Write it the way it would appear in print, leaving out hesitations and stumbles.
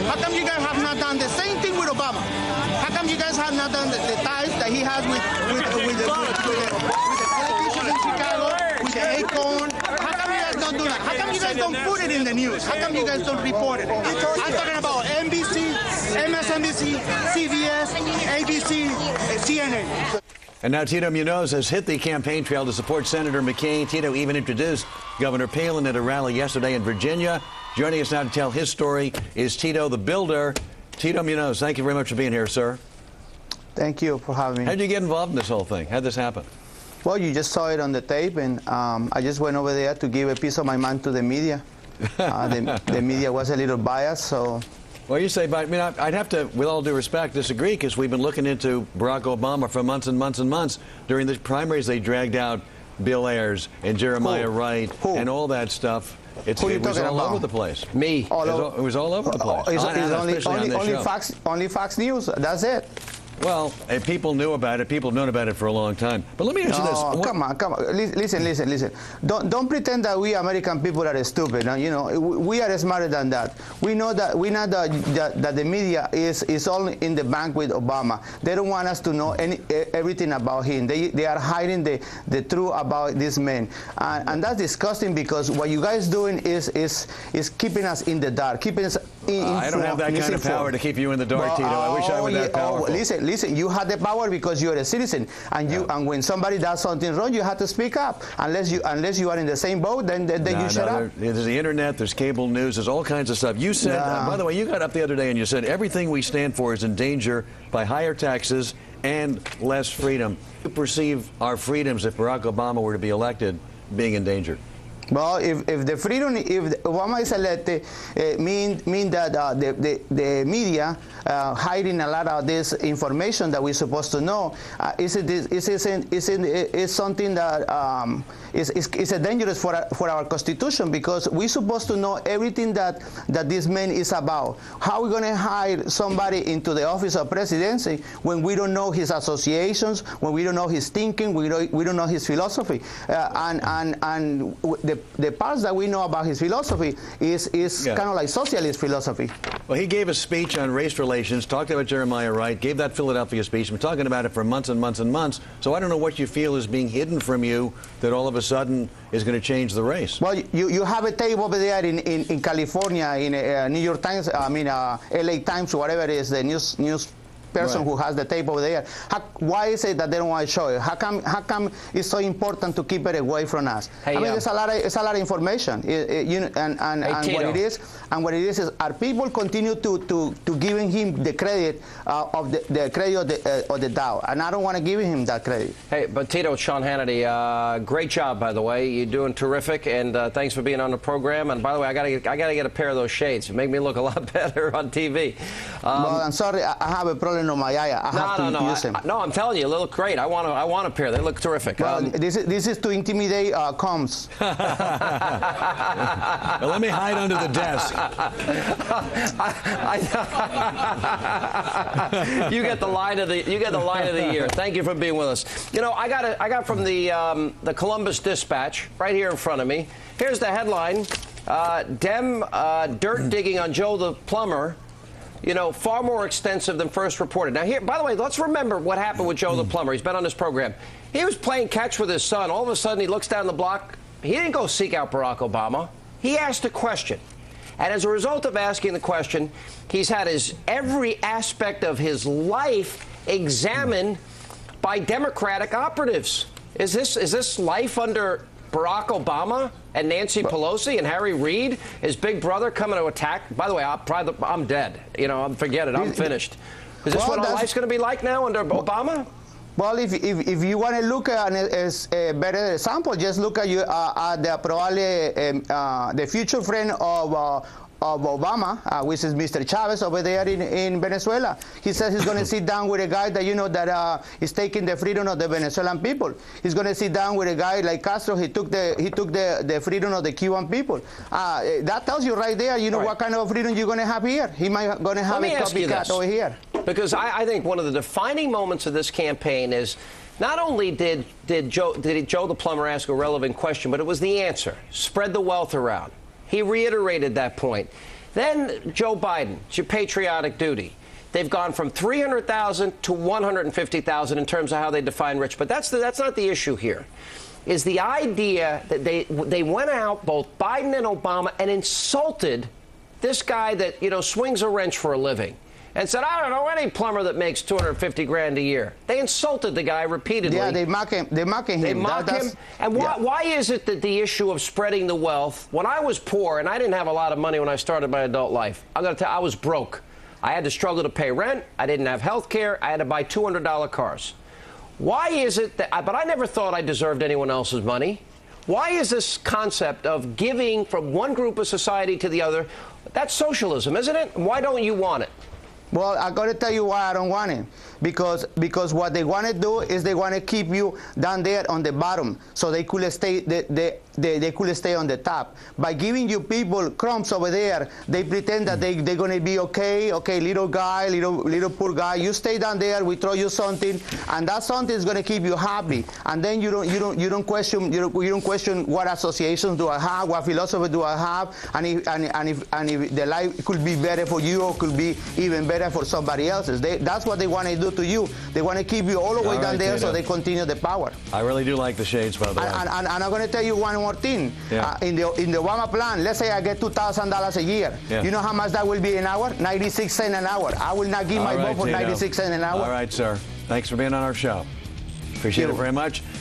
How come you guys have not done the same thing with Obama? How come you guys have not done the ties that he has with the politicians in Chicago, with the Acorn? How come you guys don't do that? How come you guys don't put it in the news? How come you guys don't report it? I'm talking about NBC, MSNBC, CBS, ABC, CNN. And now Tito Munoz has hit the campaign trail to support Senator McCain. Tito even introduced Governor Palin at a rally yesterday in Virginia. Joining us now to tell his story is Tito the Builder. Tito Munoz, thank you very much for being here, sir. Thank you for having me. How did you get involved in this whole thing? How did this happen? Well, you just saw it on the tape, and I just went over there to give a piece of my mind to the media. The media was a little biased, so... Well, you say, but I mean, I'd have to, with all due respect, disagree, because we've been looking into Barack Obama for months and months and months. During the primaries, they dragged out Bill Ayers and Jeremiah Wright and all that stuff. It was all over the place. Me. It was all over the place. It's only Fox News. That's it. Well, people knew about it. People have known about it for a long time. But let me ask you this. Come on. Listen. Don't pretend that we American people are stupid. You know, we are smarter than that. We know that the media is all in the bank with Obama. They don't want us to know everything about him. They are hiding the truth about this man, and that's disgusting, because what you guys doing is keeping us in the dark, keeping us I don't have that kind of power to keep you in the dark, Tito. I wish I were that powerful. Listen, you have the power because you're a citizen, and and when somebody does something wrong, you have to speak up. Unless you are in the same boat, then you shut up. There's the internet, there's cable news, there's all kinds of stuff. You said, by the way, you got up the other day and you said everything we stand for is in danger by higher taxes and less freedom. You perceive our freedoms, if Barack Obama were to be elected, being in danger? Well, if Obama is elected, mean that the media hiding a lot of this information that we're supposed to know is something that is dangerous for our Constitution, because we're supposed to know everything that this man is about. How are we going to hire somebody into the office of presidency when we don't know his associations, when we don't know his thinking, we don't know his philosophy, and the parts that we know about his philosophy is kind of like socialist philosophy. Well, he gave a speech on race relations, talked about Jeremiah Wright, gave that Philadelphia speech. We've been talking about it for months and months and months. So I don't know what you feel is being hidden from you that all of a sudden is going to change the race. Well, you have a tape over there in California, in New York Times, LA Times, whatever it is, the news person who has the tape over there. Why is it that they don't want to show it? How come it's so important to keep it away from us? Hey, I mean, it's a lot of information. What it is our people continue to giving him the credit of the credit of the Dow, and I don't want to give him that credit. Hey, but Tito, Sean Hannity, great job, by the way. You're doing terrific, and thanks for being on the program. And by the way, I gotta get a pair of those shades. It make me look a lot better on TV. Well, I'm sorry, I have a problem on my eye. I have to use them. No, I'm telling you, they look great. I want a pair. They look terrific. Well, this is to intimidate comms. Well, let me hide under the desk. You get the line of the year. Thank you for being with us. You know, I got from the Columbus Dispatch right here in front of me. Here's the headline: dirt digging on Joe the plumber. You know, far more extensive than first reported. Now, here, by the way, let's remember what happened with Joe the plumber. He's been on this program. He was playing catch with his son. All of a sudden, he looks down the block. He didn't go seek out Barack Obama. He asked a question. And as a result of asking the question, he's had every aspect of his life examined by Democratic operatives. Is this life under Barack Obama and Nancy Pelosi and Harry Reid, his big brother, coming to attack? By the way, I'm dead. You know, forget it. I'm finished. Is this what our life's going to be like now under Obama? Well, if you want to look at a better example, just look at the future friend of Obama, which is Mr. Chavez over there in Venezuela. He says he's going to sit down with a guy that that is taking the freedom of the Venezuelan people. He's going to sit down with a guy like Castro. He took the freedom of the Cuban people. That tells you right there, what kind of freedom you're going to have here. He might going to have a copycat over here. Because I think one of the defining moments of this campaign is not only did Joe the plumber ask a relevant question, but it was the answer. Spread the wealth around. He reiterated that point. Then Joe Biden, it's your patriotic duty. They've gone from 300,000 to 150,000 in terms of how they define rich. But that's not the issue here. Is the idea that they went out, both Biden and Obama, and insulted this guy that, you know, swings a wrench for a living, and said, I don't know any plumber that makes 250 grand a year. They insulted the guy repeatedly. Yeah, they mock him. They mock him. They mock him. And why is it that the issue of spreading the wealth? When I was poor, and I didn't have a lot of money when I started my adult life, I'm going to tell you, I was broke. I had to struggle to pay rent. I didn't have health care. I had to buy $200 cars. Why is it that, but I never thought I deserved anyone else's money. Why is this concept of giving from one group of society to the other, that's socialism, isn't it? Why don't you want it? Well, I got to tell you why I don't want it. Because what they want to do is they want to keep you down there on the bottom, so they could stay they could stay on the top. By giving you people crumbs over there, they pretend that they're going to be okay, little guy, little poor guy. You stay down there, we throw you something, and that something is going to keep you happy. And then you don't question what associations do I have, what philosophy do I have, and if the life could be better for you or could be even better for somebody else's. That's what they want to do to you. They want to keep you all the way down there, so they continue the power. I really do like the shades, by the way. And I'm going to tell you one more thing. Yeah. In the Obama plan, let's say I get $2,000 a year. Yeah. You know how much that will be an hour? 96 cents an hour. I will not give my vote for 96 cents an hour. All right, sir. Thanks for being on our show. Appreciate it very much.